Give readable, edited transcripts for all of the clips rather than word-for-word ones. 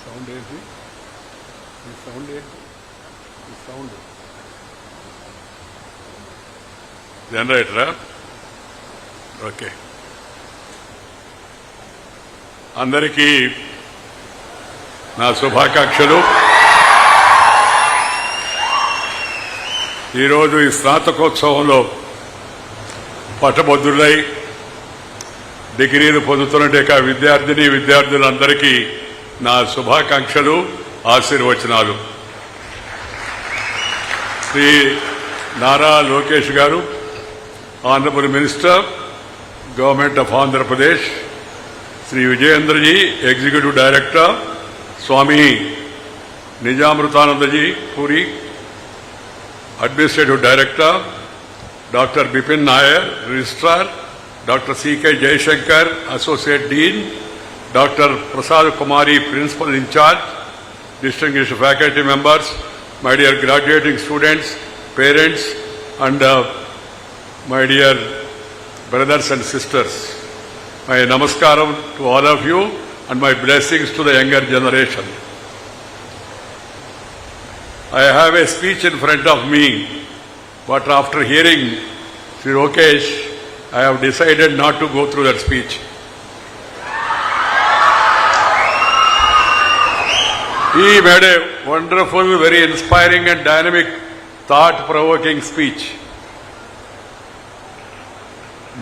Sound ఏంటి? ఈ sound ఏంటి? ఈ సౌండ్ జనరేటరా? ఓకే. అందరికీ నా శుభాకాంక్షలు. ఈరోజు ఈ స్నాతకోత్సవంలో పట్టభద్రులై డిగ్రీలు పొందుతున్న విద్యార్థులందరికీ నా శుభాకాంక్షలు, ఆశీర్వచనాలు. Shri Nara Lokesh garu, honourable minister, government of Andhra Pradesh, Shri Vijayendraji, executive director, Swami Nijamritanandaji Puri, administrative director, doctor Bipin Nair, registrar, doctor C K Jayashankar, associate dean, doctor Prasad Kumari, principal in charge, distinguished faculty members, my dear graduating students, parents, and my dear brothers and sisters. My namaskaram to all of you and my blessings to the younger generation. I have a speech in front of me, but after hearing Sri Lokesh, I have decided not to go through that speech. He made a wonderful, very inspiring and dynamic, thought-provoking speech.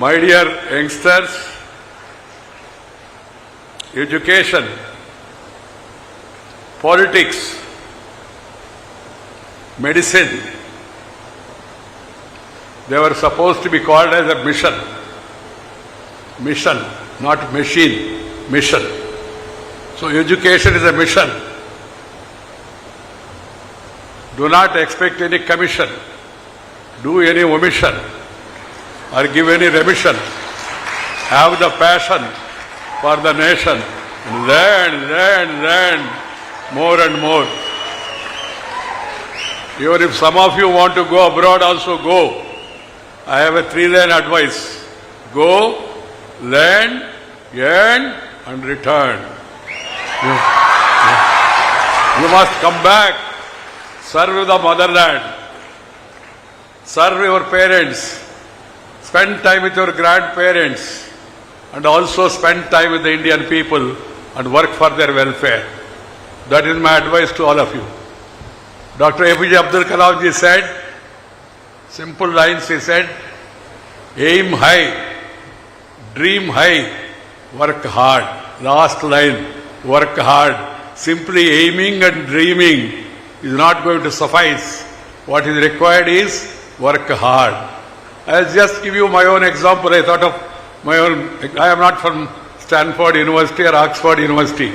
My dear youngsters, education, politics, medicine, they were supposed to be called as a mission. Mission, not machine, mission. So education is a mission. Do not expect any commission, do any omission, or give any remission. Have the passion for the nation. Learn more and more. Even if some of you want to go abroad, also go. I have a 3-line advice. Go, learn, earn, and return. You must come back. Serve the motherland. Serve your parents. Spend time with your grandparents. And also spend time with the Indian people and work for their welfare. That is my advice to all of you. Dr. APJ Abdul Kalam ji said, simple lines he said, aim high, dream high, work hard. Last line, work hard. Simply aiming and dreaming is not going to suffice. What is required is work hard. I'll just give you my own example. I thought of my own. I am not from Stanford University or Oxford University.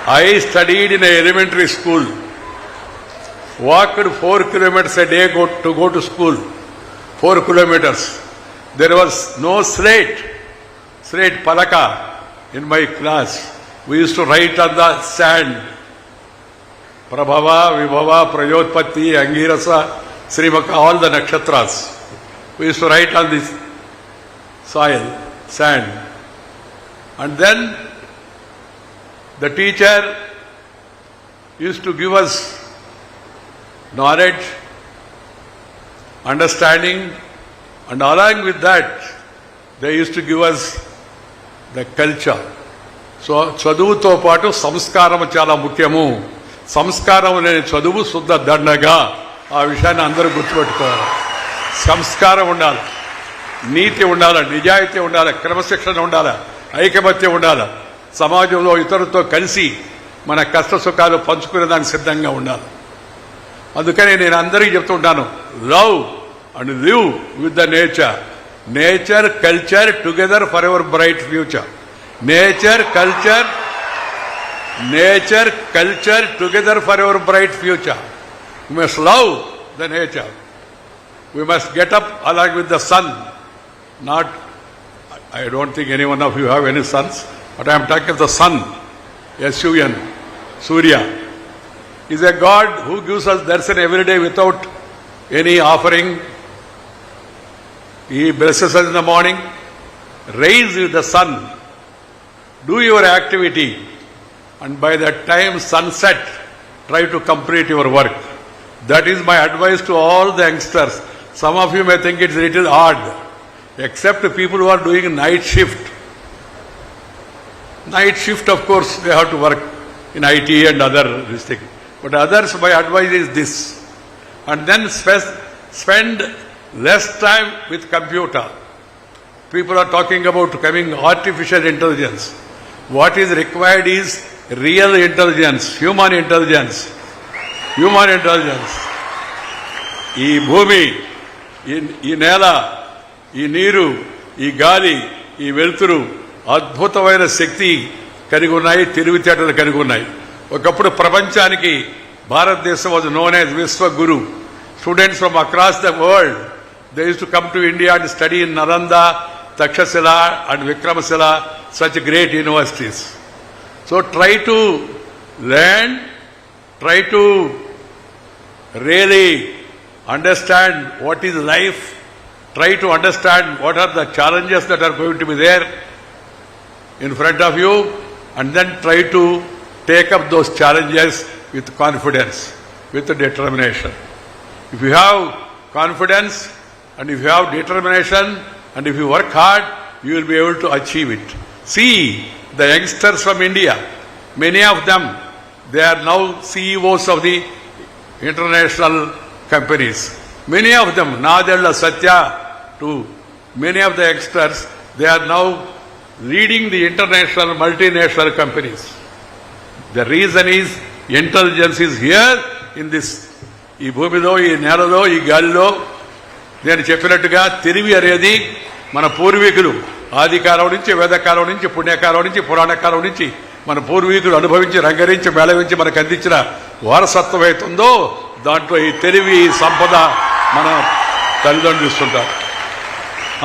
I studied in an elementary school. Walked 4 kilometers a day to go to school. 4 kilometers. There was no slate palaka in my class. We used to write on the sand. Prabhava, Vibhava, Prajotpatti, Angirasa, Srimaka, all the nakshatras. We used to write on this soil, sand. And then the teacher used to give us knowledge, understanding, and along with that, they used to give us the culture. So, చదువుతో పాటు సంస్కారం చాలా ముఖ్యము. సంస్కారం లేని చదువు శుద్ధ దండగా. ఆ విషయాన్ని అందరూ గుర్తుపెట్టుకోవాలి. సంస్కారం ఉండాలి, నీతి ఉండాలి, నిజాయితీ ఉండాలి, క్రమశిక్షణ ఉండాలి, ఐకమత్యం ఉండాలి. సమాజంలో ఇతరులతో కలిసి మన కష్ట సుఖాలు పంచుకునే దానికి సిద్ధంగా ఉండాలి. అందుకని నేను అందరికీ చెప్తుంటాను, love and live with the nature. Nature, culture together for ever bright future. Nature, culture together for our bright future. We must love the nature. We must get up along with the sun. Not, I don't think any one of you have any sons, but I am talking of the sun. S-U-N, Surya. Is a God who gives us darshan every day without any offering. He blesses us in the morning. Raise with the sun. Do your activity. and by that time sunset, try to complete your work. That is my advice to all the youngsters. Some of you may think it's a little odd, except people who are doing night shift. Night shift, of course, they have to work in IT and other things. But others, my advice is this. And then spend less time with computer. People are talking about coming artificial intelligence. What is required is real intelligence, human intelligence. Human intelligence. ఈ భూమి, ఈ నేల, ఈ నీరు, ఈ గాలి, ఈ వెలుతురు అద్భుతమైన శక్తి కలిగి ఉన్నాయి, తెలివితేటలు కలిగి ఉన్నాయి. ఒకప్పుడు ప్రపంచానికి భారతదేశం was known as Vishwaguru. Students from across the world they use to come to India and study in Nalanda, Takshashila and Vikramashila, such great universities. So try to learn, try to really understand what is life, try to understand what are the challenges that are going to be there in front of you, and then try to take up those challenges with confidence, with determination. If you have confidence and if you have determination, and if you work hard, you will be able to achieve it. See the youngsters from India. Many of them, they are now CEOs of the international companies. Many of them, Nadella, Satya, too. Many of the youngsters, they are now leading the international multinational companies. The reason is intelligence is here in this. ఈ భూమిలో, ఈ నేలలో, ఈ గాలిలో నేను చెప్పినట్టుగా తెలివి అనేది మన పూర్వీకులు ఆదికాలం నుంచి, వేదకాలం నుంచి, పుణ్యకాలం నుంచి, పురాణకాలం నుంచి మన పూర్వీకులు అనుభవించి, రంగరించి, మేళవించి మనకు అందించిన వారసత్వం అవుతుందో దాంట్లో ఈ తెలివి, సంపద మన తల్లిదండ్రులు ఇస్తుంటారు.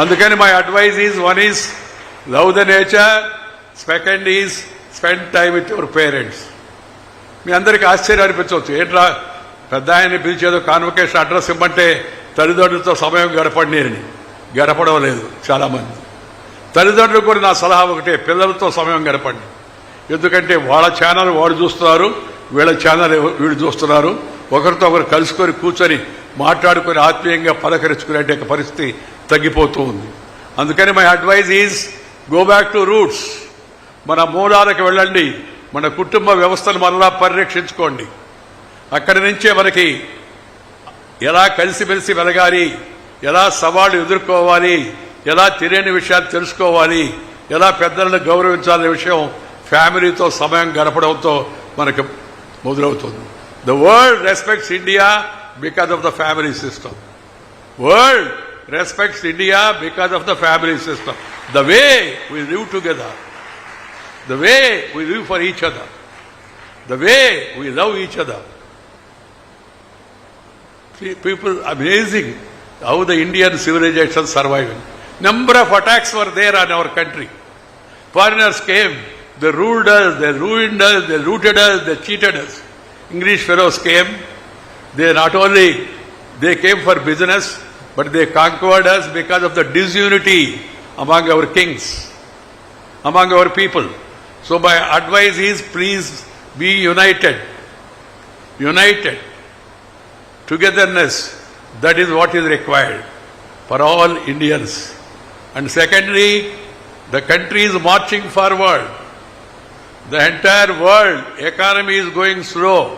అందుకని my advice is, one is love the nature, second is spend time with your parents. మీ అందరికీ ఆశ్చర్యం అనిపించవచ్చు, ఏంట్రా పెద్ద ఆయన్ని పిలిచేదో కాన్వకేషన్ అడ్రస్ ఇవ్వమంటే తల్లిదండ్రులతో సమయం గడపండి అని. గడపడం లేదు చాలామంది. తల్లిదండ్రులు కూడా నా సలహా ఒకటే, పిల్లలతో సమయం గడపండి. ఎందుకంటే వాళ్ళ ఛానల్ వాడు చూస్తున్నారు, వీళ్ళ ఛానల్ వీళ్ళు చూస్తున్నారు. ఒకరితో ఒకరు కలుసుకొని కూర్చొని మాట్లాడుకొని ఆత్మీయంగా పలకరించుకునే పరిస్థితి తగ్గిపోతూ ఉంది. అందుకని my advice is go back to roots. మన మూలాలకు వెళ్ళండి, మన కుటుంబ వ్యవస్థను మరలా పరిరక్షించుకోండి. అక్కడి నుంచే మనకి ఎలా కలిసిమెలిసి వెలగాలి, ఎలా సవాళ్లు ఎదుర్కోవాలి, ఎలా తెలియని విషయాలు తెలుసుకోవాలి, ఎలా పెద్దలను గౌరవించాలనే విషయం ఫ్యామిలీతో సమయం గడపడంతో మనకు మొదలవుతుంది. The world respects India because of the family system. World respects India because of the family system. The way we live together, the way we live for each other, the way we love each other. People, amazing how the Indian civilization surviving. Number of attacks were there on our country. Foreigners came, they ruled us, they ruined us, they looted us, they cheated us. English fellows came, they not only they came for business, but they conquered us because of the disunity among our kings, among our people. So my advice is, please be united. United. Togetherness, that is what is required for all Indians. And secondly, the country is marching forward. The entire world economy is going slow.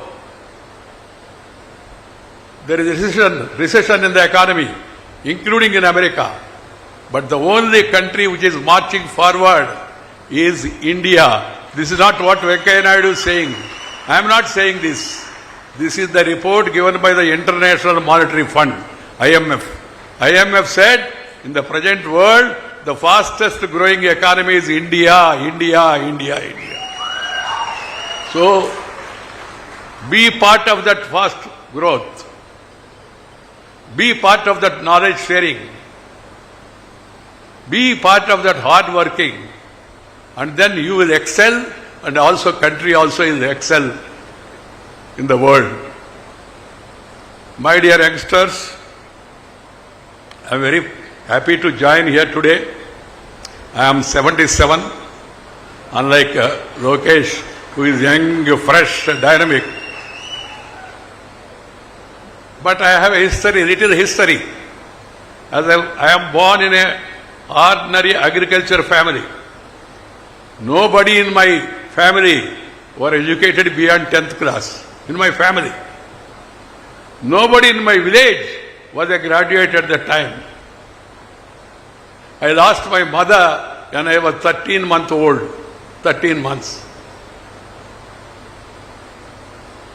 There is recession in the economy, including in America. But the only country which is marching forward is India. This is not what Venkaiah Naidu is saying. I am not saying this. This is the report given by the International Monetary Fund, IMF. IMF said, in the present world, the fastest growing economy is India, India, India, India. So, be part of that fast growth. Be part of that knowledge sharing. Be part of that hard working. And then you will excel, and also country also will excel in the world. My dear youngsters, I am very happy to join here today. I am 77. Unlike Lokesh, who is young, fresh, dynamic. But I have a history, little history. As I am born in an ordinary agriculture family. Nobody in my family were educated beyond 10th class. In my family. Nobody in my village was a graduate at that time. I lost my mother when I was 13 months old. 13 months.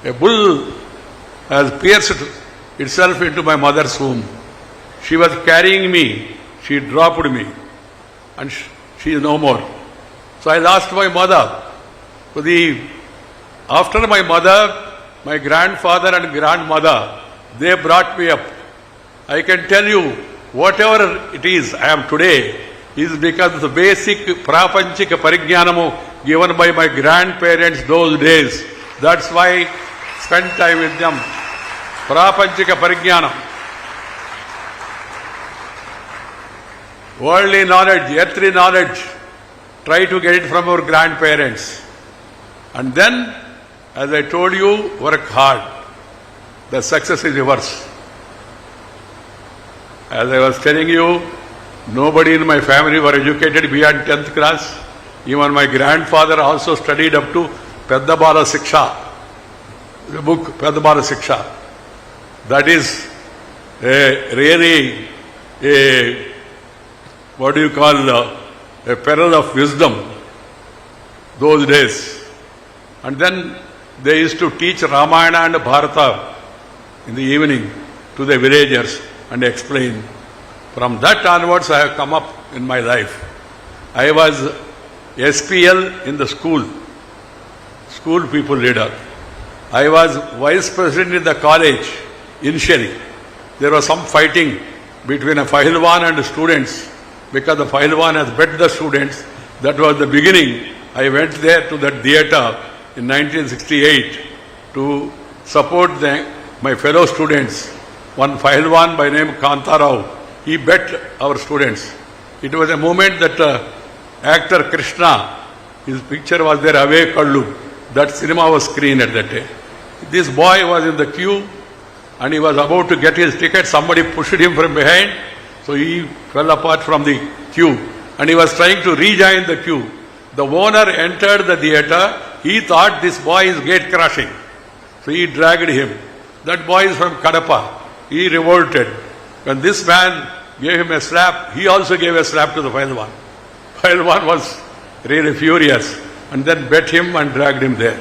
A bull has pierced itself into my mother's womb. She was carrying me. She dropped me. And she is no more. So I lost my mother. So after my mother, my grandfather and grandmother, they brought me up. I can tell you, whatever it is I am today, is because of the basic prapanchika parigyanam given by my grandparents those days. That's why I spend time with them. Prapanchika parigyanam. Worldly knowledge, earthly knowledge, try to get it from our grandparents. And then, as I told you, work hard. The success is yours. As I was telling you, nobody in my family were educated beyond 10th class. Even my grandfather also studied up to Peddabala Siksha. The book Peddabala Siksha. That is really a peril of wisdom those days. And then they used to teach Ramayana and Bharata in the evening to the villagers and explain. From that onwards I have come up in my life. I was SPL in the school people leader. I was vice president in the college initially. There was some fighting between a Pahilwan and students because the Pahilwan has bet the students. That was the beginning. I went there to that theatre in 1968 to support my fellow students. One Pahilwan by name Kantarao, he bet our students. It was a moment that actor Krishna, his picture was there, Ave Kallu. That cinema was screened at that day. This boy was in the queue and he was about to get his ticket. Somebody pushed him from behind, so he fell apart from the queue and he was trying to rejoin the queue. The owner entered the theatre. He thought this boy is gate crashing, so he dragged him. That boy is from Kadapa. He revolted. When this man gave him a slap, he also gave a slap to the Pahilwan. Pahilwan was really furious and then bet him and dragged him there.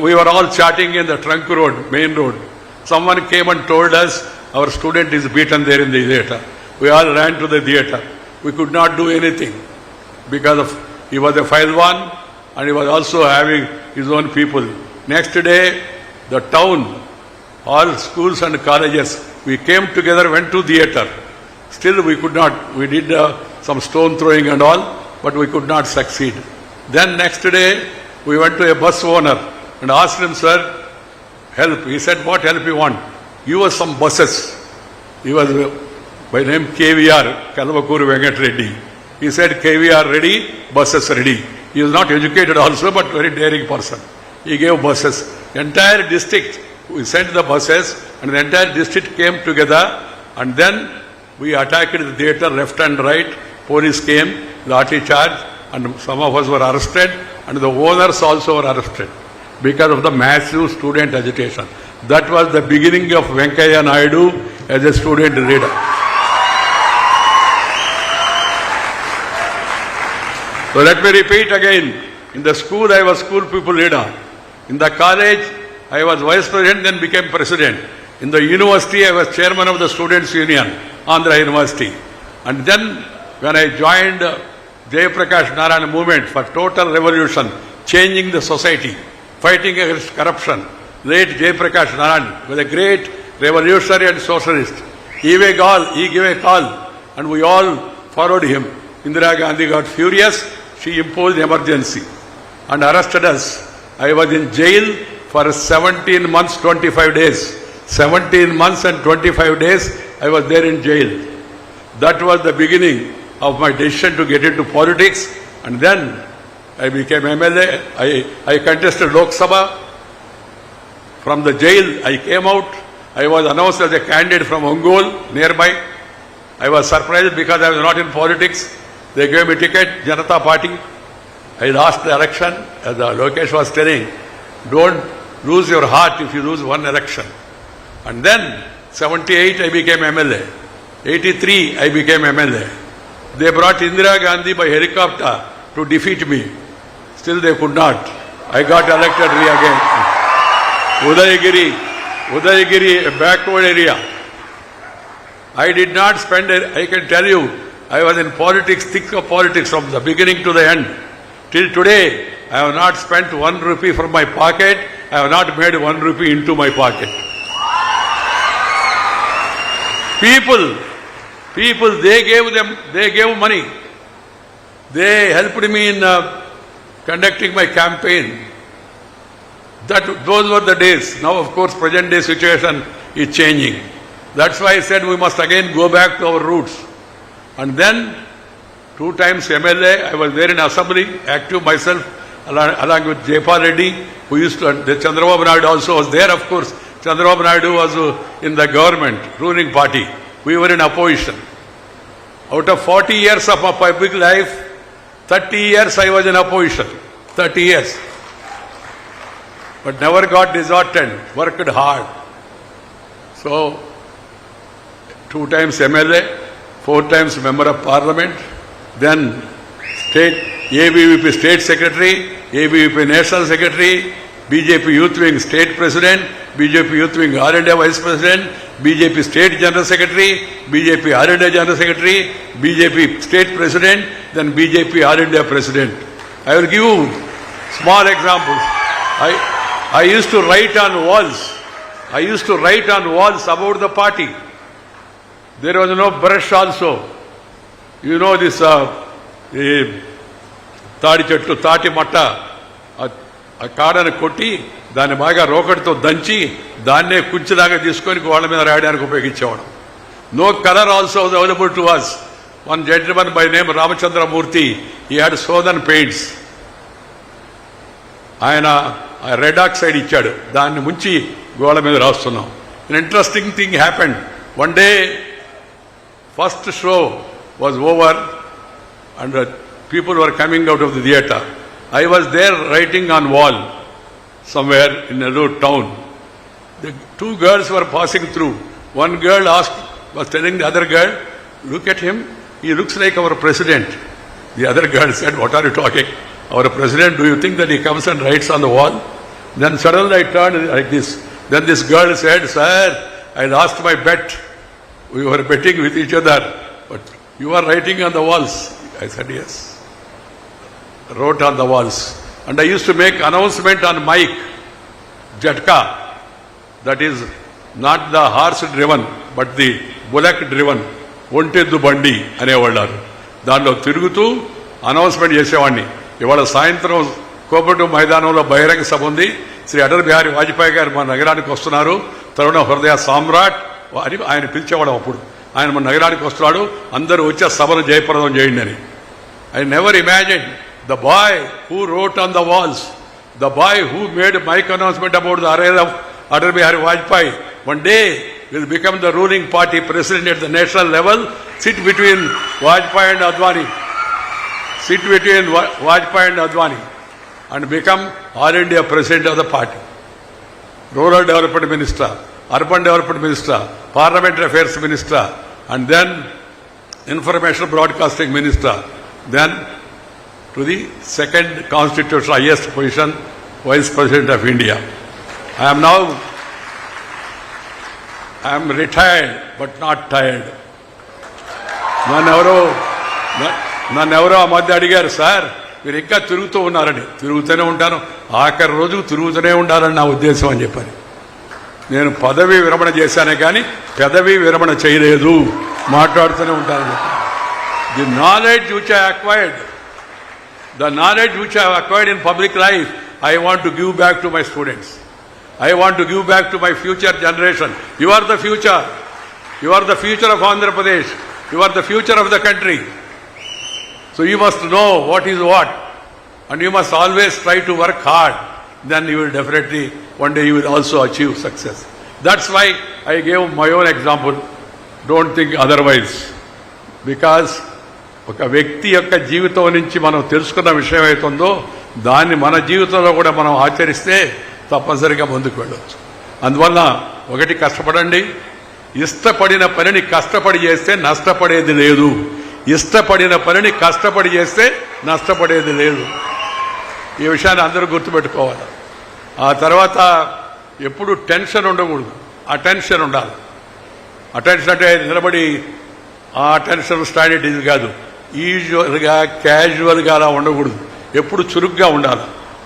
We were all chatting in the trunk road, main road. Someone came and told us our student is beaten there in the theatre. We all ran to the theatre. We could not do anything because he was a Pahilwan and he was also having his own people. Next day, the town, all schools and colleges, we came together, went to theatre. Still we could not, we did some stone throwing and all, but we could not succeed. Then next day, we went to a bus owner and asked him, sir, help. He said, what help you want? Give us some buses. He was by name KVR, Kalvakur Venkat Reddy. He said, KVR ready, buses ready. He was not educated also, but very daring person. He gave buses. Entire district, we sent the buses and the entire district came together and then we attacked the theatre left and right. Police came, lathi charge, and some of us were arrested and the owners also were arrested because of the massive student agitation. That was the beginning of Venkaiah Naidu as a student leader. So let me repeat again. In the school, I was school people leader. In the college, I was vice president, then became president. In the university, I was chairman of the Students' Union, Andhra University. And then, when I joined Jayaprakash Narayan movement for total revolution, changing the society, fighting against corruption, late Jayaprakash Narayan was a great revolutionary and socialist. He gave a call, and we all followed him. Indira Gandhi got furious. She imposed emergency and arrested us. I was in jail for 17 months, 25 days. 17 months and 25 days I was there in jail. That was the beginning of my decision to get into politics. And then I became MLA. I contested Lok Sabha. From the jail, I came out. I was announced as a candidate from Ongole, nearby. I was surprised because I was not in politics. They gave me ticket, Janata Party. I lost the election. As Lokesh was telling, don't lose your heart if you lose one election. And then, 78, I became MLA. 83, I became MLA. They brought Indira Gandhi by helicopter to defeat me. Still they could not. I got elected again. Udayagiri, a backward area. I did not spend it. I can tell you, I was in politics, thick of politics from the beginning to the end. Till today, I have not spent 1 rupee from my pocket. I have not made 1 rupee into my pocket. People, they gave money. They helped me in conducting my campaign. Those were the days. Now, of course, present day situation is changing. That's why I said we must again go back to our roots. And then, 2 times MLA, I was there in Assembly, active myself, along with Jayapal Reddy, who used to, the Chandrababu Naidu also was there, of course. Chandrababu Naidu was in the government, ruling party. We were in opposition. Out of 40 years of my public life, 30 years I was in opposition. 30 years. But never got disheartened, worked hard. So, 2 times MLA, 4 times Member of Parliament, then ABVP State Secretary, ABVP National Secretary, BJP Youth Wing State President, BJP Youth Wing All India Vice President, BJP State General Secretary, BJP All India General Secretary, BJP State President, then BJP All India President. I will give you small examples. I used to write on walls. I used to write on walls about the party. There was no brush also. You know this తాడి చెట్టు తాటి మట్ట ఆ కాడను కొట్టి దాన్ని బాగా రోకడితో దంచి దాన్నే కుంచిలాగా తీసుకొని వాళ్ళ మీద రాయడానికి ఉపయోగించేవాడు. No color also was available to us. One gentleman by name Ramachandra Murthy, he had southern paints. ఆయన రెడ్ ఆక్సైడ్ ఇచ్చాడు, దాన్ని ముంచి గోడ మీద రాస్తున్నాం. An interesting thing happened. One day, first show was over and people were coming out of the theatre. I was there writing on wall somewhere in a little town. The 2 girls were passing through. One girl was telling the other girl, look at him, he looks like our president. The other girl said, what are you talking? Our president, do you think that he comes and writes on the wall? Then suddenly I turned like this. Then this girl said, sir, I lost my bet. We were betting with each other, but you are writing on the walls. I said, yes. Wrote on the walls. And I used to make announcement on mic, Jatka, that is not the horse driven, but the bullock driven, ఒంటెద్దు బండి అనేవాళ్ళు. దానిలో తిరుగుతూ announcement చేసేవాడిని. ఇవాళ సాయంత్రం కోపటు మైదానంలో బహిరంగ సభ ఉంది. శ్రీ అటల్ బిహారీ వాజ్పేయి గారు మన నగరానికి వస్తున్నారు, తరుణ హృదయ సామ్రాట్ అని ఆయన పిలిచేవాడు. అప్పుడు ఆయన మన నగరానికి వస్తున్నాడు, అందరూ వచ్చే సభను జయప్రదం చేయండి అని. I never imagined the boy who wrote on the walls, the boy who made mic announcement about the arrival of Atal Bihari Vajpayee, one day will become the ruling party president at the national level, sit between Vajpayee and Advani, and become All India president of the party. Rural Development Minister, Urban Development Minister, Parliamentary Affairs Minister, and then Information Broadcasting Minister, then to the second constitutional highest position, Vice President of India. I am retired but not tired. నన్నెవరో ఆ మధ్య అడిగారు, sir మీరు ఇంకా తిరుగుతూ ఉన్నారని. తిరుగుతూనే ఉంటాను, ఆఖరి రోజు తిరుగుతూనే ఉండాలని నా ఉద్దేశం అని చెప్పాను. నేను పదవి విరమణ చేశానే కానీ పెదవి విరమణ చేయలేదు, మాట్లాడుతూనే ఉంటానని చెప్పాను. The knowledge which I acquired in public life, I want to give back to my students. I want to give back to my future generation. You are the future. You are the future of Andhra Pradesh. You are the future of the country. So you must know what is what. and you must always try to work hard. Then you will definitely, one day you will also achieve success. That's why I gave my own example. Don't think otherwise. Because ఒక వ్యక్తి యొక్క జీవితం నుంచి మనం తెలుసుకున్న విషయం అవుతుందో దాన్ని మన జీవితంలో కూడా మనం ఆచరిస్తే తప్పనిసరిగా ముందుకు వెళ్ళవచ్చు. అందువల్ల ఒకటి కష్టపడండి. ఇష్టపడిన పనిని కష్టపడి చేస్తే నష్టపడేది లేదు. ఇష్టపడిన పనిని కష్టపడి చేస్తే నష్టపడేది లేదు. ఈ విషయాన్ని అందరూ గుర్తుపెట్టుకోవాలి. ఆ తర్వాత ఎప్పుడు టెన్షన్ ఉండకూడదు. అటెన్షన్ ఉండాలి. అటెన్షన్ అంటే నిలబడి ఆ టెన్షన్ స్టాండర్డ్ కాదు. యూజువల్గా క్యాజువల్గా అలా ఉండకూడదు. ఎప్పుడు చురుగ్గా ఉండాలి,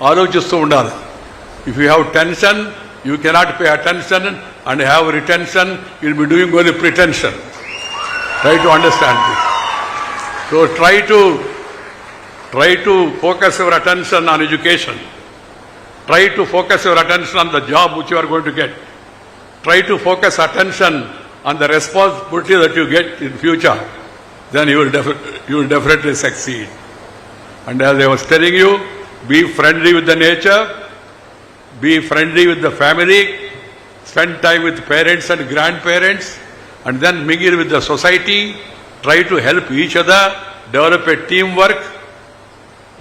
ఆలోచిస్తూ ఉండాలి. If you have tension you cannot pay attention and have retention you will be doing only pretension. Try to understand this. So try to focus your attention on education. Try to focus your attention on the job which you are going to get. Try to focus attention on the responsibility that you get in future. Then you will definitely succeed. And as I was telling you, be friendly with the nature, be friendly with the family, spend time with parents and grandparents, and then mingle with the society. Try to help each other, develop a teamwork.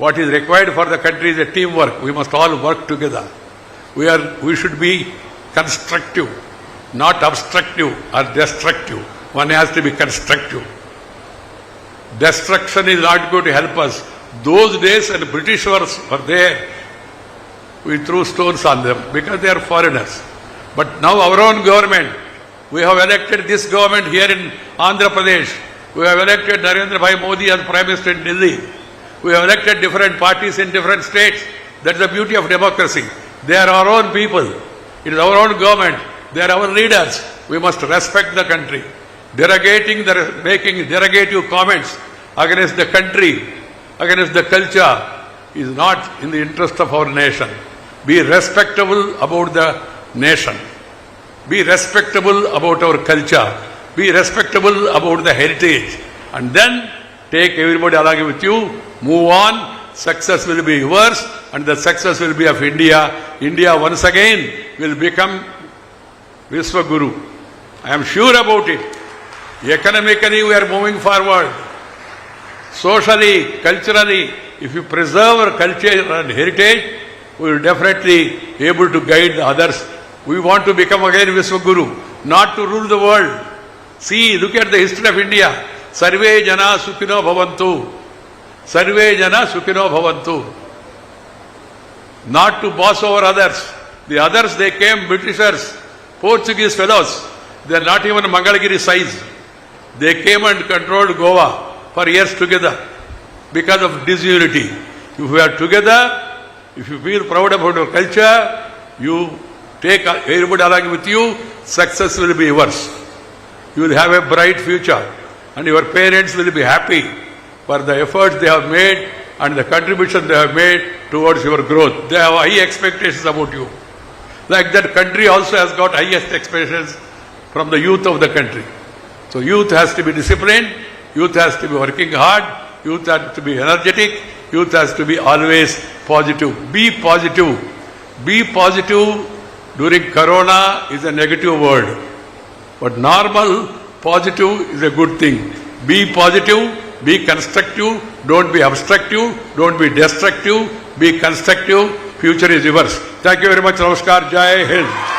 What is required for the country is a teamwork. We must all work together. We should be constructive, not obstructive or destructive. One has to be constructive. Destruction is not going to help us. Those days when the British were there, we threw stones on them because they are foreigners. But now our own government, we have elected this government here in Andhra Pradesh. We have elected Narendra Bhai Modi as Prime Minister in Delhi. We have elected different parties in different states. That's the beauty of democracy. They are our own people. It is our own government. They are our leaders. We must respect the country. Making derogative comments against the country, against the culture is not in the interest of our nation. Be respectable about the nation. Be respectable about our culture. Be respectable about the heritage. And then take everybody along with you. Move on. Success will be yours and the success will be of India. India once again will become Vishwaguru. I am sure about it. Economically we are moving forward. Socially, culturally, if you preserve our culture and heritage, we will definitely be able to guide the others. We want to become again Vishwaguru, not to rule the world. See, look at the history of India. Sarve jana sukhino bhavantu. Sarve jana sukhino bhavantu. Not to boss over others. The others, they came, Britishers, Portuguese fellows. They are not even Mangalagiri size. They came and controlled Goa for years together because of disunity. If we are together, if you feel proud about your culture, you take everybody along with you, success will be yours. You will have a bright future and your parents will be happy for the efforts they have made and the contribution they have made towards your growth. They have high expectations about you. Like that country also has got highest expectations from the youth of the country. So youth has to be disciplined, youth has to be working hard, youth has to be energetic, youth has to be always positive. Be positive. Be positive during Corona is a negative word. But normal positive is a good thing. Be positive, be constructive, don't be obstructive, don't be destructive, be constructive. Future is yours. Thank you very much. Namaskar. Jai Hind.